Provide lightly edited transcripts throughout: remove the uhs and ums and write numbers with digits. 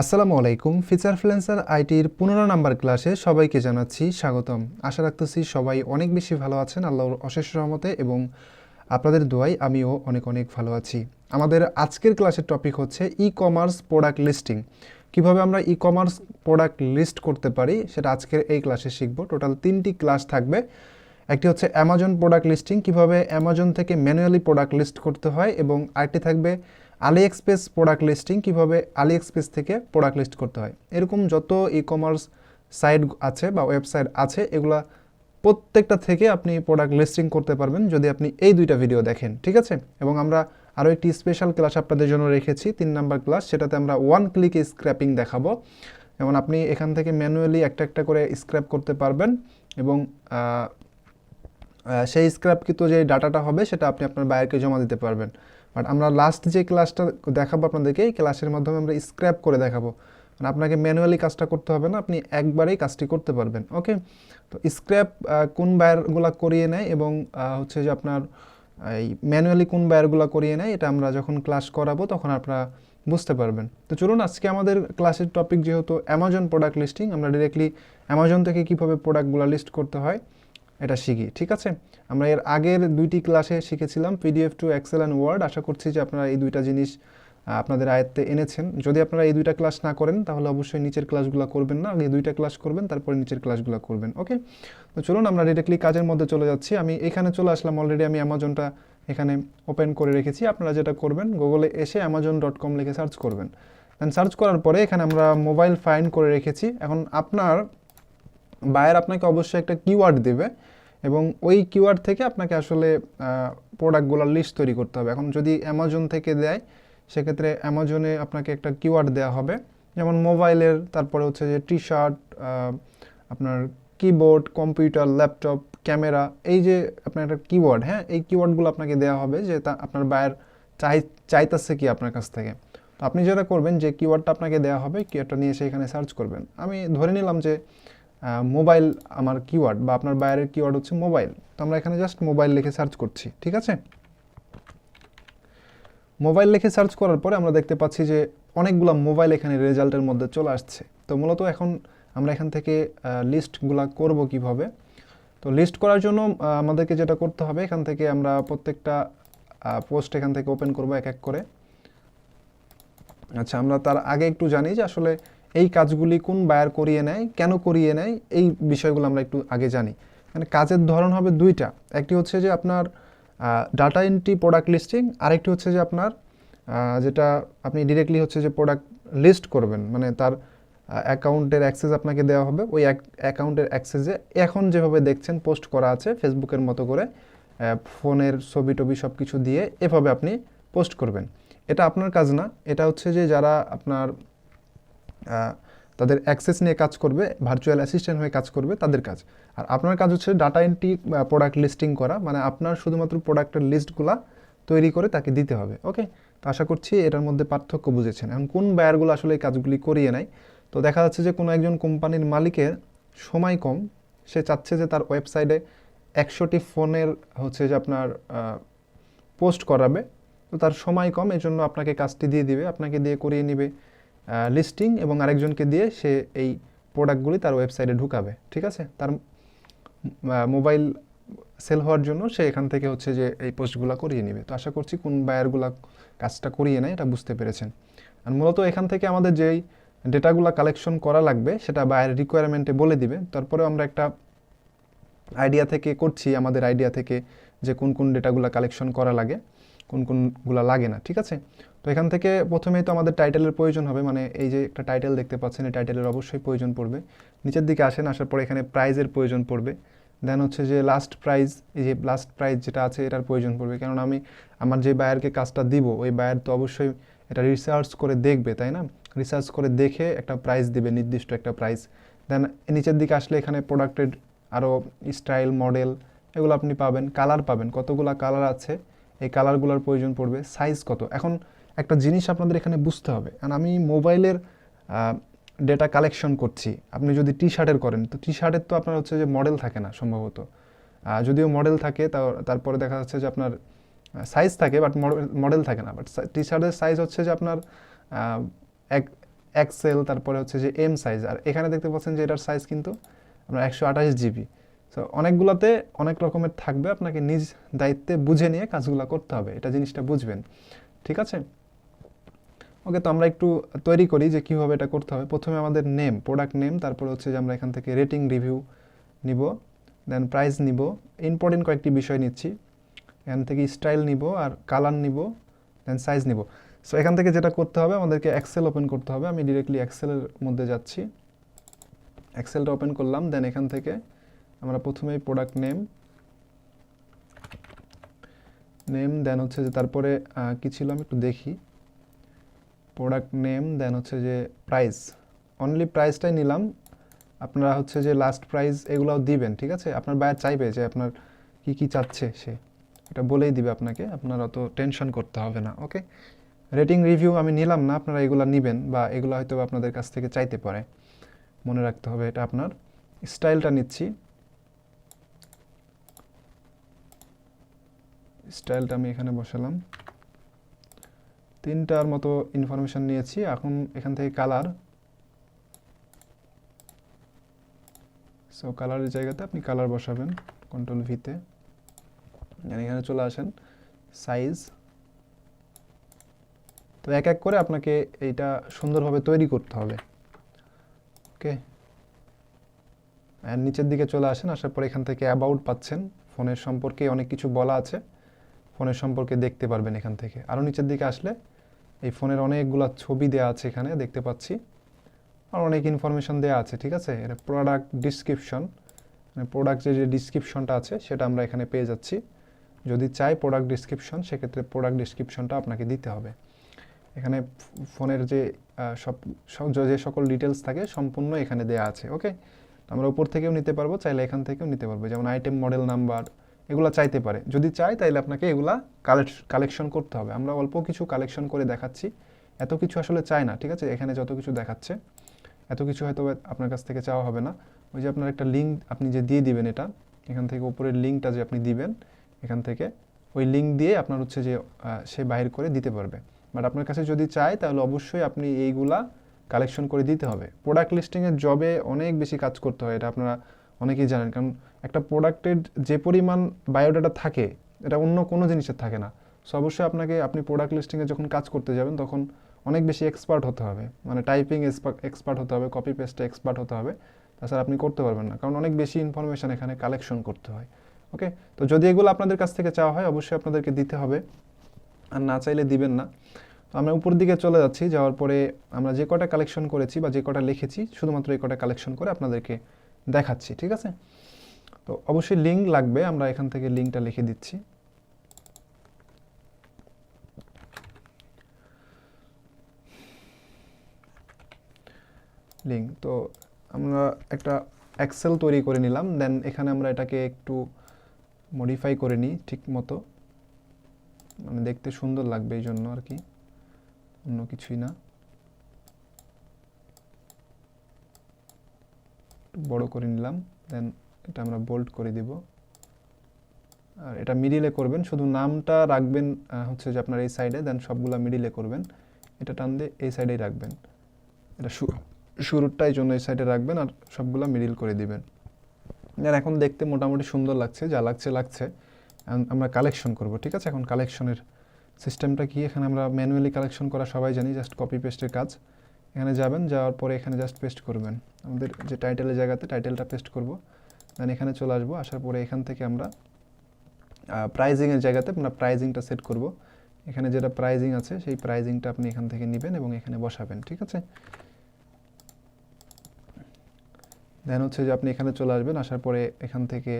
আসসালামু আলাইকুম। Feature freelancer আইটির 15 number ক্লাসে সবাইকে জানাচ্ছি স্বাগতম। আশা রাখতেছি সবাই অনেক বেশি ভালো আছেন আল্লাহর অশেষ রহমতে, এবং আপনাদের দোয়ায় আমিও অনেক অনেক ভালো আছি। আমাদের আজকের ক্লাসের টপিক হচ্ছে ই কমার্স প্রোডাক্ট লিস্টিং। কিভাবে আমরা ই কমার্স প্রোডাক্ট লিস্ট করতে পারি সেটা আজকের এই ক্লাসে শিখব। টোটাল 3টি ক্লাস থাকবে। একটি হচ্ছে অ্যামাজন প্রোডাক্ট লিস্টিং, কিভাবে অ্যামাজন থেকে ম্যানুয়ালি প্রোডাক্ট লিস্ট করতে হয়, এবং আরেকটি থাকবে আলি এক্সপ্রেস প্রোডাক্ট লিস্টিং, কীভাবে আলি এক্সপ্রেস থেকে প্রোডাক্ট লিস্ট করতে হয়। এরকম যত ই কমার্স সাইট আছে বা ওয়েবসাইট আছে এগুলা প্রত্যেকটা থেকে আপনি প্রোডাক্ট লিস্টিং করতে পারবেন যদি আপনি এই দুইটা ভিডিও দেখেন, ঠিক আছে। এবং আমরা আরও একটি স্পেশাল ক্লাস আপনাদের জন্য রেখেছি, 3 নাম্বার ক্লাস, সেটাতে আমরা 1 ক্লিকে স্ক্র্যাপিং দেখাবো। যেমন আপনি এখান থেকে ম্যানুয়ালি একটা একটা করে স্ক্র্যাপ করতে পারবেন, এবং সেই স্ক্র্যাপকৃত যে ডাটাটা হবে সেটা আপনি আপনার বায়ারকে জমা দিতে পারবেন। বাট আমরা লাস্ট যে ক্লাসটা দেখাবো আপনাদেরকে, এই ক্লাসের মাধ্যমে আমরা স্ক্র্যাপ করে দেখাবো, মানে আপনাকে ম্যানুয়ালি কাজটা করতে হবে না, আপনি একবারেই কাজটি করতে পারবেন। ওকে, তো স্ক্র্যাপ কোন বায়ারগুলা করিয়ে নেয় এবং হচ্ছে যে আপনার এই ম্যানুয়ালি কোন বায়ারগুলা করিয়ে নেয়, এটা আমরা যখন ক্লাস করাবো তখন আপনারা বুঝতে পারবেন। তো চলুন, আজকে আমাদের ক্লাসের টপিক যেহেতু অ্যামাজন প্রোডাক্ট লিস্টিং, আমরা ডিরেক্টলি অ্যামাজন থেকে কীভাবে প্রোডাক্টগুলো লিস্ট করতে হয় এটা শিখি, ঠিক আছে। আমরা এর আগের 2টি ক্লাসে শিখেছিলাম PDF to Excel and Word. আশা করছি যে আপনারা এই 2টা জিনিস আপনাদের আয়ত্তে এনেছেন। যদি আপনারা এই 2টা ক্লাস না করেন তাহলে অবশ্যই নিচের ক্লাসগুলো করবেন না, আগে 2টা ক্লাস করবেন তারপরে নিচের ক্লাসগুলো করবেন। ওকে, তো চলুন আমরা ডিরেক্টলি কাজের মধ্যে চলে যাচ্ছি। আমি এখানে চলে আসলাম, অলরেডি আমি অ্যামাজনটা এখানে ওপেন করে রেখেছি। আপনারা যেটা করবেন, গুগলে এসে amazon.com লিখে সার্চ করবেন। দেন সার্চ করার পরে এখানে আমরা মোবাইল ফাইন্ড করে রেখেছি। এখন আপনার বায়ার আপনাকে অবশ্যই একটা কিওয়ার্ড দেবে, এবং ওই কিওয়ার্ড থেকে আপনাকে আসলে প্রোডাক্টগুলোর লিস্ট তৈরি করতে হবে। এখন যদি অ্যামাজন থেকে দেয় সেক্ষেত্রে অ্যামাজনে আপনাকে একটা কিওয়ার্ড দেওয়া হবে, যেমন মোবাইলের, তারপরে হচ্ছে যে টি শার্ট, আপনার কিবোর্ড, কম্পিউটার, ল্যাপটপ, ক্যামেরা, এই যে আপনার একটা কিওয়ার্ড, হ্যাঁ, এই কিওয়ার্ডগুলো আপনাকে দেওয়া হবে যে তা আপনার বায়ার চাইতেছে কি আপনার কাছ থেকে। তো আপনি যেটা করবেন, যে কিওয়ার্ডটা আপনাকে দেওয়া হবে, কিওয়ার্ডটা নিয়ে এসে এখানে সার্চ করবেন। আমি ধরে নিলাম যে মোবাইল আমার কিওয়ার্ড, বা আপনার বায়ারের কিওয়ার্ড হচ্ছে মোবাইল। তো আমরা এখানে জাস্ট মোবাইল লিখে সার্চ করছি, ঠিক আছে। মোবাইল লিখে সার্চ করার পরে আমরা দেখতে পাচ্ছি যে অনেকগুলো মোবাইল এখানে রেজাল্টের মধ্যে চলে আসছে। তো মূলত এখন আমরা এখান থেকে লিস্টগুলো করব কিভাবে। তো লিস্ট করার জন্য আমাদেরকে যেটা করতে হবে, এখান থেকে আমরা প্রত্যেকটা পোস্ট এখান থেকে ওপেন করব এক এক করে। আচ্ছা, আমরা তার আগে একটু জানি যে আসলে এই কাজগুলি কোন বায়ার করিয়ে নেয়, কেন করিয়ে নেয়, এই বিষয়গুলো আমরা একটু আগে জানি। মানে কাজের ধরন হবে 2টা, একটি হচ্ছে যে আপনার ডাটা এন্ট্রি প্রোডাক্ট লিস্টিং, আরেকটি হচ্ছে যে আপনার যেটা আপনি ডিরেক্টলি হচ্ছে যে প্রোডাক্ট লিস্ট করবেন, মানে তার অ্যাকাউন্টের অ্যাক্সেস আপনাকে দেওয়া হবে। ওই অ্যাকাউন্টের অ্যাক্সেসে এখন যেভাবে দেখছেন পোস্ট করা আছে ফেসবুকের মতো করে, ফোনের ছবি টবি সব কিছু দিয়ে এভাবে আপনি পোস্ট করবেন। এটা আপনার কাজ না, এটা হচ্ছে যে যারা আপনার তাদের অ্যাক্সেস নিয়ে কাজ করবে, ভার্চুয়াল অ্যাসিস্ট্যান্ট হয়ে কাজ করবে, তাদের কাজ। আর আপনার কাজ হচ্ছে ডাটা এন্ট্রি প্রোডাক্ট লিস্টিং করা, মানে আপনার শুধুমাত্র প্রোডাক্টের লিস্টগুলা তৈরি করে তাকে দিতে হবে। ওকে, তো আশা করছি এটার মধ্যে পার্থক্য বুঝেছেন। এখন কোন বায়ারগুলো আসলে এই কাজগুলি করিয়ে নেয়, তো দেখা যাচ্ছে যে কোনো একজন কোম্পানির মালিকের সময় কম, সে চাচ্ছে যে তার ওয়েবসাইটে 100টি ফোনের হচ্ছে যে আপনার পোস্ট করাবে, তো তার সময় কম, এই জন্য আপনাকে কাজটি দিয়ে দিবে, আপনাকে দিয়ে করিয়ে নেবে লিস্টিং, এবং আরেকজনকে দিয়ে সে এই প্রোডাক্টগুলি তার ওয়েবসাইটে ঢুকাবে, ঠিক আছে। তার মোবাইল সেল হওয়ার জন্য সে এখান থেকে হচ্ছে যে এই পোস্টগুলো করিয়ে নেবে। তো আশা করছি কোন বায়ারগুলা কাজটা করিয়ে নেয় এটা বুঝতে পেরেছেন। আর মূলত এখান থেকে আমাদের যেই ডেটাগুলো কালেকশন করা লাগবে সেটা বায়ার রিকোয়ারমেন্টে বলে দিবে। তারপরে আমরা একটা আইডিয়া থেকে করছি, আমাদের আইডিয়া থেকে, যে কোন কোন ডেটাগুলো কালেকশন করা লাগে, কোন কোনগুলো লাগে না, ঠিক আছে। তো এখান থেকে প্রথমেই তো আমাদের টাইটেলের প্রয়োজন হবে, মানে এই যে একটা টাইটেল দেখতে পাচ্ছেন, এই টাইটেলের অবশ্যই প্রয়োজন পড়বে। নিচের দিকে আসেন, আসার পরে এখানে প্রাইজের প্রয়োজন পড়বে। দেন হচ্ছে যে লাস্ট প্রাইজ, এই যে লাস্ট প্রাইজ যেটা আছে এটার প্রয়োজন পড়বে, কারণ আমি আমার যে বায়ারকে কাজটা দিব ওই বায়ার তো অবশ্যই এটা রিসার্চ করে দেখবে, তাই না। রিসার্চ করে দেখে একটা প্রাইস দিবে, নির্দিষ্ট একটা প্রাইস। দেন নিচের দিকে আসলে এখানে প্রোডাক্টের আরও স্টাইল, মডেল, এগুলো আপনি পাবেন। কালার পাবেন, কতগুলো কালার আছে এই কালারগুলোর প্রয়োজন পড়বে। সাইজ কত। এখন একটা জিনিস আপনাদের এখানে বুঝতে হবে, কারণ আমি মোবাইলের ডেটা কালেকশন করছি। আপনি যদি টি শার্টের করেন, তো টি শার্টের তো আপনার হচ্ছে যে মডেল থাকে না সম্ভবত, যদিও মডেল থাকে, তারপরে দেখা যাচ্ছে যে আপনার সাইজ থাকে, বাট মডেল থাকে না। বাট টি শার্টের সাইজ হচ্ছে যে আপনার এক্সেল, তারপরে হচ্ছে যে এম সাইজ, আর এখানে দেখতে পাচ্ছেন যে এটার সাইজ কিন্তু আপনার 128 GB। সো অনেকগুলোতে অনেক রকমের থাকবে, আপনাকে নিজ দায়িত্বে বুঝে নিয়ে কাজগুলো করতে হবে, এটা জিনিসটা বুঝবেন, ঠিক আছে? ওকে, তো আমরা একটু তৈরি করি যে কীভাবে এটা করতে হবে। প্রথমে আমাদের নেম, প্রোডাক্ট নেম, তারপর হচ্ছে যে আমরা এখান থেকে রেটিং রিভিউ নিব, দেন প্রাইস নিব, ইম্পর্টেন্ট কয়েকটি বিষয় নিচ্ছি, এখান থেকে স্টাইল নিব আর কালার নিব, দেন সাইজ নিব। সো এখান থেকে যেটা করতে হবে, আমাদেরকে এক্সেল ওপেন করতে হবে। আমি ডিরেক্টলি এক্সেলের মধ্যে যাচ্ছি, এক্সেলটা ওপেন করলাম, দেন এখান থেকে আমরা প্রথমেই প্রোডাক্ট নেম দেন হচ্ছে যে তারপরে কী ছিল আমি একটু দেখি, প্রোডাক্ট নেম দেন হচ্ছে যে প্রাইস, অনলি প্রাইসটাই নিলাম। আপনারা হচ্ছে যে লাস্ট প্রাইস এগুলোও দিবেন, ঠিক আছে? আপনার বায়ার চাইবে যে আপনার কি কি চাচ্ছে, সে এটা বলেই দিবে আপনাকে, আপনার অত টেনশন করতে হবে না। ওকে, রেটিং রিভিউ আমি নিলাম না, আপনারা এগুলো নেবেন বা এগুলো হয়তো আপনাদের কাছ থেকে চাইতে পারে, মনে রাখতে হবে এটা আপনার। স্টাইলটা নিচ্ছি, স্টাইলটা আমি এখানে বসালাম, 3টার মতো ইনফরমেশন নিয়েছি। এখন এখান থেকে কালার, সো কালারের জায়গাতে আপনি কালার বসাবেন কন্ট্রোল ভিতে, এখানে চলে আসেন, সাইজ। তো এক এক করে আপনাকে এইটা সুন্দরভাবে তৈরি করতে হবে। ওকে, আর নিচের দিকে চলে আসেন, আসার পর এখান থেকে অ্যাবাউট পাচ্ছেন, ফোনের সম্পর্কে অনেক কিছু বলা আছে, ফোনের সম্পর্কে দেখতে পারবেন এখান থেকে। আরও নিচের দিকে আসলে এই ফোনের অনেকগুলো ছবি দেওয়া আছে এখানে দেখতে পাচ্ছি, আর অনেক ইনফরমেশন দেওয়া আছে, ঠিক আছে? এটা প্রোডাক্ট ডিসক্রিপশন, মানে প্রোডাক্টের যে ডিসক্রিপশনটা আছে সেটা আমরা এখানে পেয়ে যাচ্ছি। যদি চাই প্রোডাক্ট ডিসক্রিপশন, সেক্ষেত্রে প্রোডাক্ট ডিসক্রিপশনটা আপনাকে দিতে হবে। এখানে ফোনের যে যে সকল ডিটেলস থাকে সম্পূর্ণ এখানে দেওয়া আছে। ওকে, আমরা উপর থেকেও নিতে পারবো, চাইলে এখান থেকেও নিতে পারবো, যেমন আইটেম, মডেল নাম্বার, এগুলো চাইতে পারে। যদি চাই তাহলে আপনাকে এগুলা কালেকশন করতে হবে। আমরা অল্প কিছু কালেকশন করে দেখাচ্ছি, এত কিছু আসলে চাই না, ঠিক আছে? এখানে যত কিছু দেখাচ্ছে এত কিছু হয়তো আপনার কাছ থেকে চাওয়া হবে না। ওই যে আপনার একটা লিঙ্ক আপনি যে দিয়ে দিবেন, এটা এখান থেকে উপরের লিঙ্কটা যে আপনি দিবেন, এখান থেকে ওই লিঙ্ক দিয়ে আপনার হচ্ছে যে সে বাহির করে দিতে পারবে। বাট আপনার কাছে যদি চায় তাহলে অবশ্যই আপনি এইগুলা কালেকশন করে দিতে হবে। প্রোডাক্ট লিস্টিংয়ের জবে অনেক বেশি কাজ করতে হয়, এটা আপনারা অনেকেই জানেন, কারণ একটা প্রোডাক্টের যে পরিমাণ বায়োডাটা থাকে এটা অন্য কোনো জিনিসের থাকে না। সো অবশ্যই আপনি প্রোডাক্ট লিস্টিংয়ে যখন কাজ করতে যাবেন তখন অনেক বেশি এক্সপার্ট হতে হবে, মানে টাইপিং এক্সপার্ট হতে হবে, কপি পেস্টে এক্সপার্ট হতে হবে, তাছাড়া আপনি করতে পারবেন না, কারণ অনেক বেশি ইনফরমেশান এখানে কালেকশন করতে হয়। ওকে, তো যদি এগুলো আপনাদের কাছ থেকে চাওয়া হয় অবশ্যই আপনাদেরকে দিতে হবে, আর না চাইলে দিবেন না। তো আমরা উপর দিকে চলে যাচ্ছি, যাওয়ার পরে আমরা যে কটা কালেকশন করেছি বা যে কটা লিখেছি শুধুমাত্র এই কটা কালেকশন করে আপনাদেরকে দেখাচ্ছি, ঠিক আছে? তো অবশ্যই লিঙ্ক লাগবে, আমরা এখান থেকে লিঙ্কটা লিখে দিচ্ছি। লিঙ্ক, তো আমরা একটা এক্সেল তৈরি করে নিলাম, দেন এখানে আমরা এটাকে একটু মডিফাই করে নিই ঠিক মতো, মানে দেখতে সুন্দর লাগবে এই জন্য আর কি, অন্য কিছুই না। বড় করে নিলাম, দেন এটা আমরা বোল্ড করে দিব, আর এটা মিডিলে করবেন, শুধু নামটা রাখবেন হচ্ছে যে আপনার এই সাইডে, দেন সবগুলা মিডিলে করবেন, এটা টান দিয়ে এই সাইডেই রাখবেন, এটা শুরুরটাই জন্য এই সাইডে রাখবেন, আর সবগুলা মিডিল করে দিবেন। দেন এখন দেখতে মোটামুটি সুন্দর লাগছে, যা লাগছে আমরা কালেকশন করব, ঠিক আছে? এখন কালেকশনের সিস্টেমটা কি, এখানে আমরা ম্যানুয়ালি কালেকশন করা সবাই জানি, জাস্ট কপি পেস্টের কাজ। এখানে যাবেন, যাওয়ার পরে এখানে জাস্ট পেস্ট করবেন, আমাদের যে টাইটেলের জায়গাতে টাইটেলটা পেস্ট করব, দেন এখানে চলে আসবো, আসার পরে এখান থেকে আমরা প্রাইজিংয়ের জায়গাতে আমরা প্রাইজিংটা সেট করব। এখানে যেটা প্রাইজিং আছে সেই প্রাইজিংটা আপনি এখান থেকে নেবেন এবং এখানে বসাবেন, ঠিক আছে? দেন হচ্ছে যে আপনি এখানে চলে আসবেন, আসার পরে এখান থেকে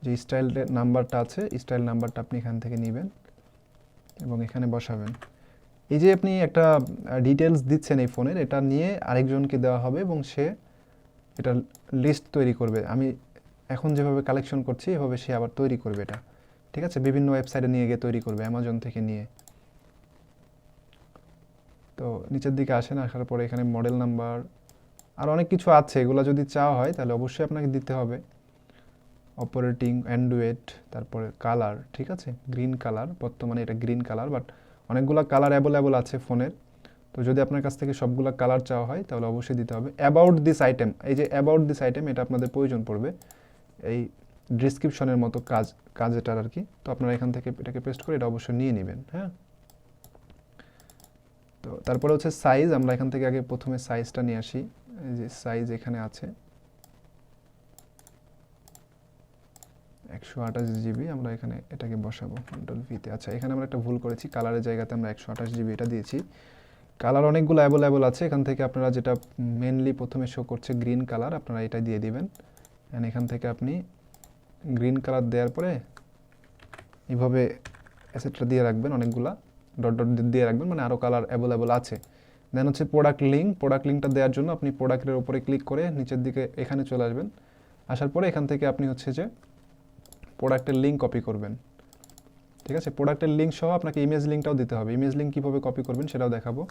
যে স্টাইল নাম্বারটা আছে, স্টাইল নাম্বারটা আপনি এখান থেকে নেবেন এবং এখানে বসাবেন। এই যে আপনি একটা ডিটেলস দিচ্ছেন এই ফোনের, এটা নিয়ে আরেকজনকে দেওয়া হবে এবং সে এটা লিস্ট তৈরি করবে। আমি এখন যেভাবে কালেকশন করছি এভাবে সে আবার তৈরি করবে এটা, ঠিক আছে? বিভিন্ন ওয়েবসাইটে নিয়ে গিয়ে তৈরি করবে, অ্যামাজন থেকে নিয়ে। তো নিচের দিকে আসেন, আসার পরে এখানে মডেল নাম্বার আর অনেক কিছু আছে, এগুলো যদি চাওয়া হয় তাহলে অবশ্যই আপনাকে দিতে হবে। অপারেটিং, অ্যান্ড্রয়েড, তারপরে কালার, ঠিক আছে? গ্রিন কালার, বর্তমানে এটা গ্রিন কালার, বাট অনেকগুলো কালার অ্যাভেলেবল আছে ফোনের, তো যদি আপনার কাছ থেকে সবগুলা কালার চাওয়া হয় তাহলে অবশ্যই দিতে হবে। অ্যাবাউট দিস আইটেম, এই যে অ্যাবাউট দিস আইটেম, এটা আপনাদের প্রয়োজন পড়বে এই ডিসক্রিপশনের মতো কাজেটার আর কি। তো আপনারা এখান থেকে এটাকে পেস্ট করে এটা অবশ্যই নিয়ে নেবেন। হ্যাঁ, তো তারপরে হচ্ছে সাইজ, আমরা এখান থেকে আগে প্রথমে সাইজটা নিয়ে আসি। এই যে সাইজ এখানে আছে 128 জিবি, আমরা এখানে এটাকে বসাবো কন্ট্রোল ভিতে। আচ্ছা, এখানে আমরা একটা ভুল করেছি, কালারের জায়গাতে আমরা 128 জিবি এটা দিয়েছি। কালার অনেকগুলো অ্যাভেলেবল আছে, এখান থেকে আপনারা যেটা মেনলি প্রথমে শো করছে গ্রিন কালার, আপনারা এটা দিয়ে দিবেন। অ্যান্ড এখান থেকে আপনি গ্রিন কালার দেওয়ার পরে এইভাবে অ্যাসেটটা দিয়ে রাখবেন, অনেকগুলা ডট ডট দিয়ে রাখবেন, মানে আরও কালার অ্যাভেলেবল আছে। দেন হচ্ছে প্রোডাক্ট লিঙ্কটা দেওয়ার জন্য আপনি প্রোডাক্টের উপরে ক্লিক করে নিচের দিকে এখানে চলে আসবেন। আসার পরে এখান থেকে আপনি হচ্ছে যে প্রোডাক্টের লিঙ্ক কপি করবেন। ঠিক আছে, প্রোডাক্টের লিঙ্ক সহ আপনাকে ইমেজ লিঙ্কটাও দিতে হবে। ইমেজ লিঙ্ক কীভাবে কপি করবেন সেটাও দেখাবো।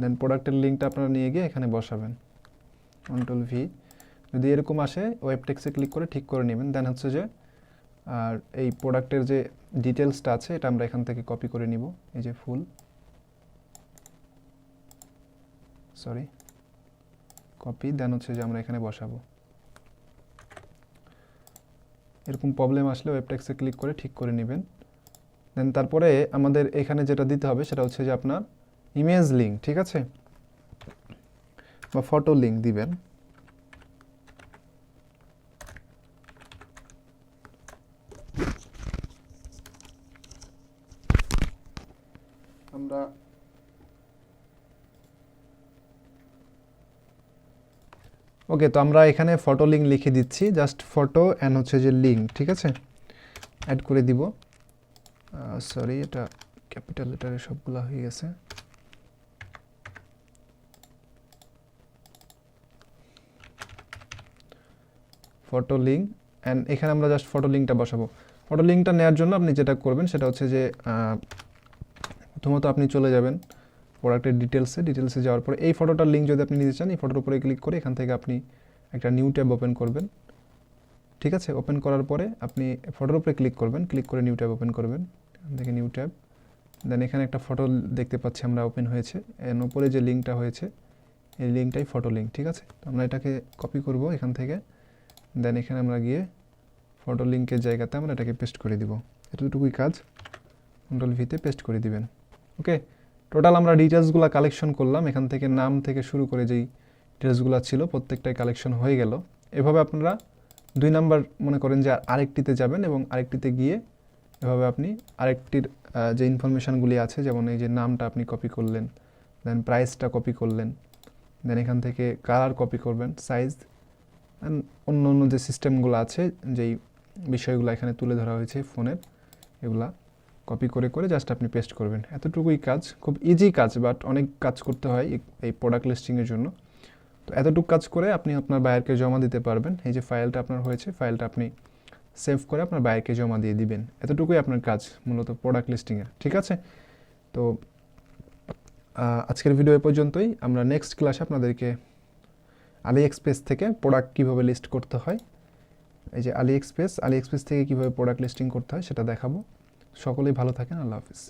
দেন প্রোডাক্টের লিঙ্কটা আপনারা নিয়ে গিয়ে এখানে বসাবেন, কন্ট্রোল ভি। যদি এরকম আসে ওয়েব টেক্সটে ক্লিক করে ঠিক করে নেবেন। দেন হচ্ছে যে আর এই প্রোডাক্টের যে ডিটেলসটা আছে এটা আমরা এখান থেকে কপি করে নিব, এই যে কপি। দেন হচ্ছে যে আমরা এখানে বসাবো। এরকম প্রবলেম আসলে ওয়েব টেক্সটে ক্লিক করে ঠিক করে নেবেন। দেন তারপরে আমাদের এখানে যেটা দিতে হবে সেটা হচ্ছে যে আপনার ইমেজ লিঙ্ক, ঠিক আছে, বা ফটো লিঙ্ক দিবেন। আমরা ওকে, তো আমরা এখানে ফটো লিঙ্ক লিখে দিচ্ছি, জাস্ট ফটো অ্যান্ড হচ্ছে যে লিঙ্ক, ঠিক আছে, অ্যাড করে দিব। সরি, এটা ক্যাপিটাল লেটারে সবগুলো হয়ে গেছে। ফটো লিঙ্ক অ্যান্ড এখানে আমরা জাস্ট ফটো লিঙ্কটা বসাবো। ফটো লিঙ্কটা নেওয়ার জন্য আপনি যেটা করবেন সেটা হচ্ছে যে প্রথমত আপনি চলে যাবেন প্রোডাক্টের ডিটেলসে যাওয়ার পরে এই ফটোটার লিঙ্ক যদি আপনি নিতে চান, এই ফটোর উপরে ক্লিক করে এখান থেকে আপনি একটা নিউ ট্যাব ওপেন করবেন। ঠিক আছে, ওপেন করার পরে আপনি ফটোর উপরে ক্লিক করবেন, ক্লিক করে নিউ ট্যাব ওপেন করবেন, এখান থেকে নিউ ট্যাব। দেন এখানে একটা ফটো দেখতে পাচ্ছি আমরা ওপেন হয়েছে, এর উপরে যে লিঙ্কটা হয়েছে এই লিঙ্কটাই ফটো লিঙ্ক। ঠিক আছে, তো আমরা এটাকে কপি করব এখান থেকে। দেন এখানে আমরা গিয়ে ফটো লিঙ্কের জায়গাতে আমরা এটাকে পেস্ট করে দিব। এতটুকুই কাজ, কন্ট্রোল ভিতে পেস্ট করে দিবেন। ওকে, টোটাল আমরা ডিটেলসগুলো কালেকশন করলাম, এখান থেকে নাম থেকে শুরু করে যেই ডিটেলসগুলো ছিল প্রত্যেকটাই কালেকশন হয়ে গেল। এভাবে আপনারা 2 নাম্বার মনে করেন যে আরেকটিতে যাবেন এবং আরেকটিতে গিয়ে এভাবে আপনি আরেকটির যে ইনফরমেশানগুলি আছে, যেমন এই যে নামটা আপনি কপি করলেন, দেন প্রাইসটা কপি করলেন, দেন এখান থেকে কালার কপি করবেন, সাইজ, অ্যান্ড অন্য অন্য যে সিস্টেমগুলো আছে, যেই বিষয়গুলো এখানে তুলে ধরা হয়েছে ফোনের, এগুলা কপি করে করে জাস্ট আপনি পেস্ট করবেন। এতটুকুই কাজ, খুব ইজি কাজ, বাট অনেক কাজ করতে হয় এই প্রোডাক্ট লিস্টিংয়ের জন্য। তো এতটুকু কাজ করে আপনি আপনার বায়ারকে জমা দিতে পারবেন। এই যে ফাইলটা আপনার হয়েছে, ফাইলটা আপনি সেভ করে আপনার বায়ারকে জমা দিয়ে দিবেন। এতটুকুই আপনার কাজ মূলত প্রোডাক্ট লিস্টিংয়ের। ঠিক আছে, তো আজকের ভিডিও এ পর্যন্তই। আমরা নেক্সট ক্লাসে আপনাদেরকে আলিএক্সপ্রেস থেকে প্রোডাক্ট কীভাবে লিস্ট করতে হয়, এই যে আলিএক্সপ্রেস থেকে কীভাবে প্রোডাক্ট লিস্টিং করতে হয় সেটা দেখাবো। সকলেই ভালো থাকেন, আল্লাহ হাফিজ।